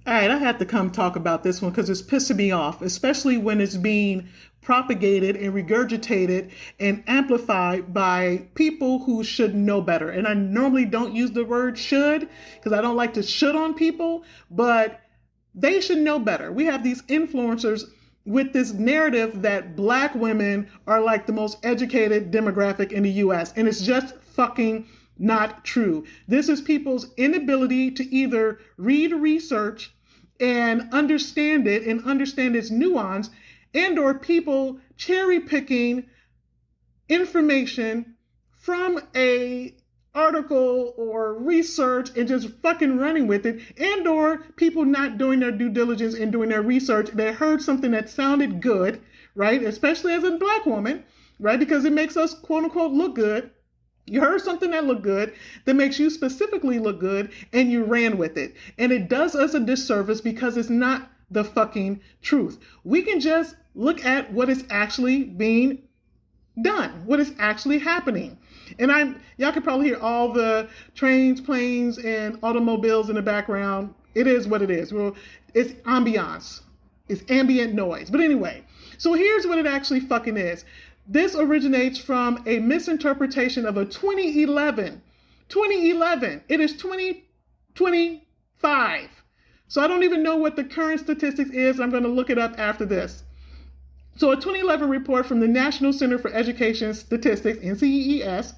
All right, I have to come talk about this one because it's pissing me off, especially when it's being propagated and regurgitated and amplified by people who should know better. And I normally don't use the word should because I don't like to should on people, but they should know better. We have these influencers with this narrative that black women are like the most educated demographic in the US, and it's just fucking not true. This is people's inability to either read research and understand it and understand its nuance, and or people cherry picking information from a article or research and just fucking running with it, and or people not doing their due diligence and doing their research. They heard something that sounded good, right? Especially as a black woman, right? Because it makes us quote unquote look good. You heard something that looked good, that makes you specifically look good, and you ran with it. And it does us a disservice because it's not the fucking truth. We can just look at what is actually being done, what is actually happening. And y'all can probably hear all the trains, planes, and automobiles in the background. It is what it is. Well, it's ambiance. It's ambient noise. But anyway, so here's what it actually fucking is. This originates from a misinterpretation of a 2011. It is 2025. So I don't even know what the current statistics is. I'm going to look it up after this. So a 2011 report from the National Center for Education Statistics, NCES,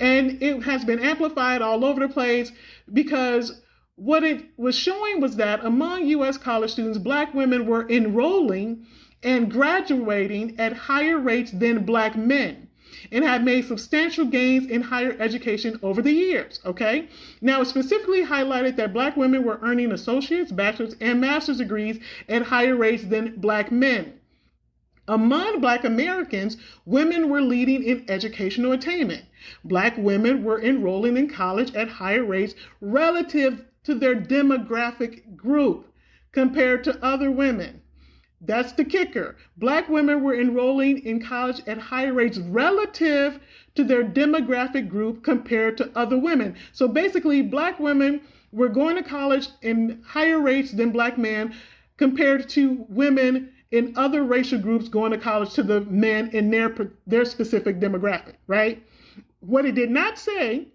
and it has been amplified all over the place because what it was showing was that among U.S. college students, black women were enrolling and graduating at higher rates than black men and had made substantial gains in higher education over the years, okay? Now, it specifically highlighted that black women were earning associate's, bachelor's, and master's degrees at higher rates than black men. Among black Americans, women were leading in educational attainment. Black women were enrolling in college at higher rates relative to their demographic group compared to other women. That's the kicker. Black women were enrolling in college at higher rates relative to their demographic group compared to other women. So basically, black women were going to college in higher rates than black men compared to women in other racial groups going to college to the men in their specific demographic, right? What it did not say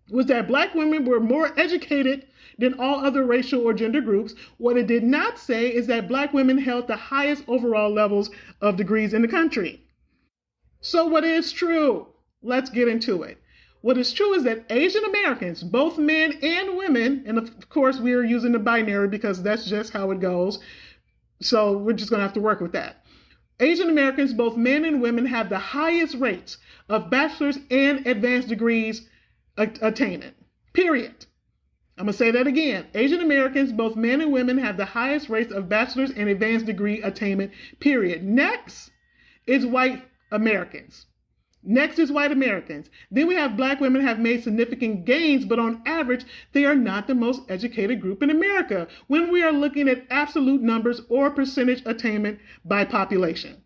was that black women were more educated than all other racial or gender groups. What it did not say is that black women held the highest overall levels of degrees in the country. So what is true? Let's get into it. What is true is that Asian Americans, both men and women, and of course we are using the binary because that's just how it goes, so we're just going to have to work with that. Asian Americans, both men and women, have the highest rates of bachelor's and advanced degrees attainment, period. I'm going to say that again. Asian Americans, both men and women, have the highest rates of bachelor's and advanced degree attainment, period. Next is white Americans. Then we have black women have made significant gains, but on average, they are not the most educated group in America when we are looking at absolute numbers or percentage attainment by population.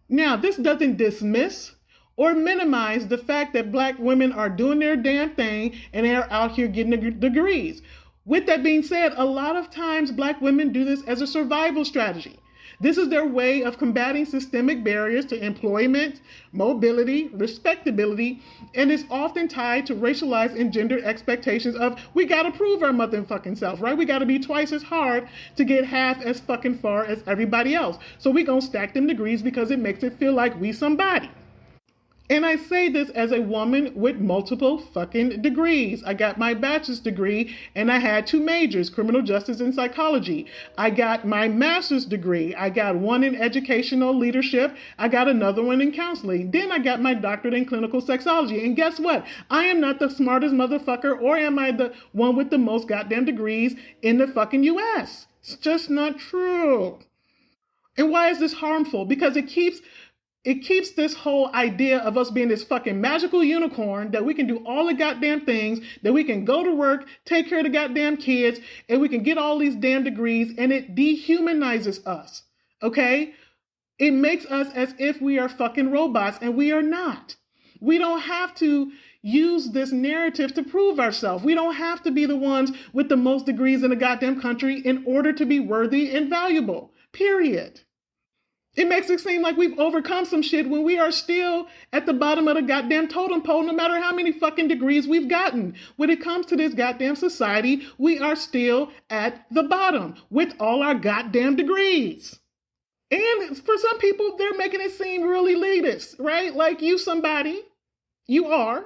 Now, this doesn't dismiss or minimize the fact that black women are doing their damn thing and they are out here getting degrees. With that being said, a lot of times black women do this as a survival strategy. This is their way of combating systemic barriers to employment, mobility, respectability, and is often tied to racialized and gender expectations of we gotta prove our motherfucking self, right? We gotta be twice as hard to get half as fucking far as everybody else. So we gonna stack them degrees because it makes it feel like we somebody. And I say this as a woman with multiple fucking degrees. I got my bachelor's degree and I had two majors, criminal justice and psychology. I got my master's degree. I got one in educational leadership. I got another one in counseling. Then I got my doctorate in clinical sexology. And guess what? I am not the smartest motherfucker, or am I the one with the most goddamn degrees in the fucking US. It's just not true. And why is this harmful? Because it keeps this whole idea of us being this fucking magical unicorn that we can do all the goddamn things, that we can go to work, take care of the goddamn kids, and we can get all these damn degrees, and it dehumanizes us, okay? It makes us as if we are fucking robots, and we are not. We don't have to use this narrative to prove ourselves. We don't have to be the ones with the most degrees in the goddamn country in order to be worthy and valuable. Period. It makes it seem like we've overcome some shit when we are still at the bottom of the goddamn totem pole, no matter how many fucking degrees we've gotten. When it comes to this goddamn society, we are still at the bottom with all our goddamn degrees. And for some people, they're making it seem really elitist, right? Like you somebody, you are.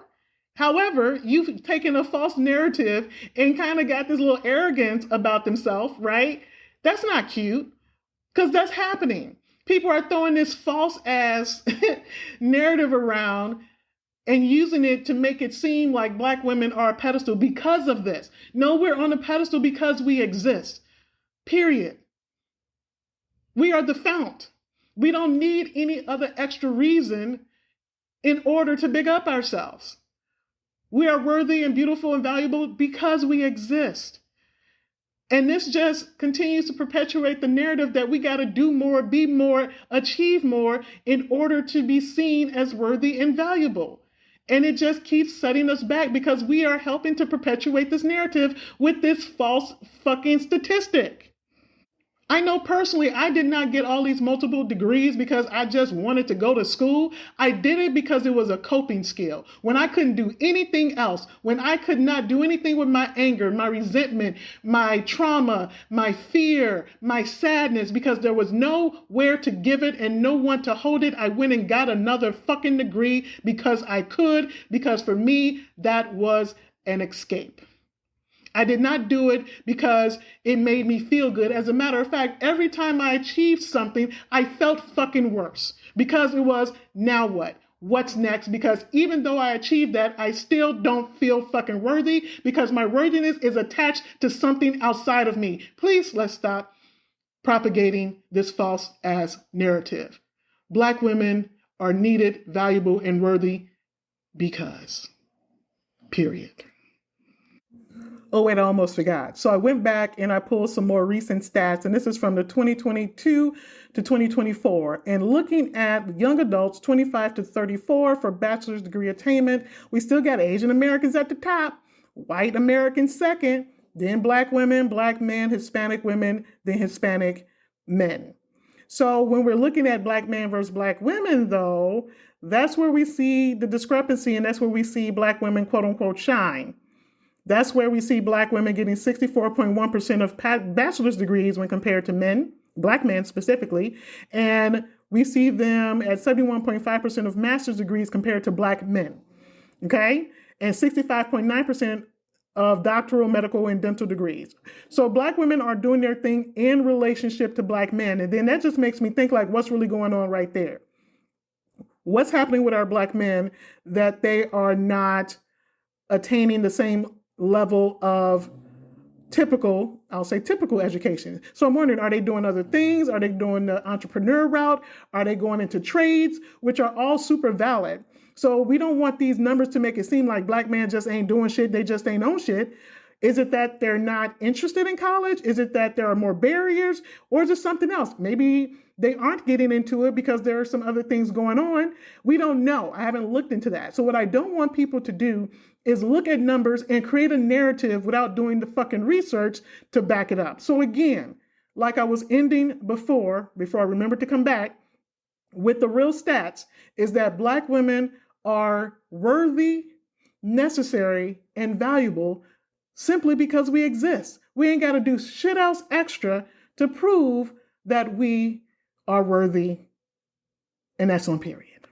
However, you've taken a false narrative and kind of got this little arrogance about themselves, right? That's not cute, because that's happening. People are throwing this false ass narrative around and using it to make it seem like Black women are a pedestal because of this. No, we're on a pedestal because we exist. Period. We are the fount. We don't need any other extra reason in order to big up ourselves. We are worthy and beautiful and valuable because we exist. And this just continues to perpetuate the narrative that we got to do more, be more, achieve more in order to be seen as worthy and valuable. And it just keeps setting us back because we are helping to perpetuate this narrative with this false fucking statistic. I know personally, I did not get all these multiple degrees because I just wanted to go to school. I did it because it was a coping skill. When I couldn't do anything else, when I could not do anything with my anger, my resentment, my trauma, my fear, my sadness, because there was nowhere to give it and no one to hold it, I went and got another fucking degree because I could, because for me, that was an escape. I did not do it because it made me feel good. As a matter of fact, every time I achieved something, I felt fucking worse because it was, now what? What's next? Because even though I achieved that, I still don't feel fucking worthy because my worthiness is attached to something outside of me. Please, let's stop propagating this false ass narrative. Black women are needed, valuable, and worthy because, period. Oh, wait, I almost forgot. So I went back and I pulled some more recent stats, and this is from the 2022 to 2024. And looking at young adults, 25 to 34 for bachelor's degree attainment, we still got Asian Americans at the top, white Americans second, then Black women, Black men, Hispanic women, then Hispanic men. So when we're looking at Black men versus Black women, though, that's where we see the discrepancy, and that's where we see Black women, quote unquote, shine. That's where we see Black women getting 64.1% of bachelor's degrees when compared to men, Black men specifically. And we see them at 71.5% of master's degrees compared to Black men. Okay? And 65.9% of doctoral, medical, and dental degrees. So Black women are doing their thing in relationship to Black men. And then that just makes me think, like, what's really going on right there? What's happening with our Black men that they are not attaining the same level of typical education? So I'm wondering, are they doing other things? Are they doing the entrepreneur route? Are they going into trades, which are all super valid? So we don't want these numbers to make it seem like Black men just ain't doing shit. They just ain't on shit. Is it that they're not interested in college? Is it that there are more barriers? Or is it something else? Maybe they aren't getting into it because there are some other things going on. We don't know. I haven't looked into that. So what I don't want people to do is look at numbers and create a narrative without doing the fucking research to back it up. So again, like I was ending before I remembered to come back with the real stats, is that Black women are worthy, necessary, and valuable simply because we exist. We ain't got to do shit else extra to prove that we are worthy, and that's on period.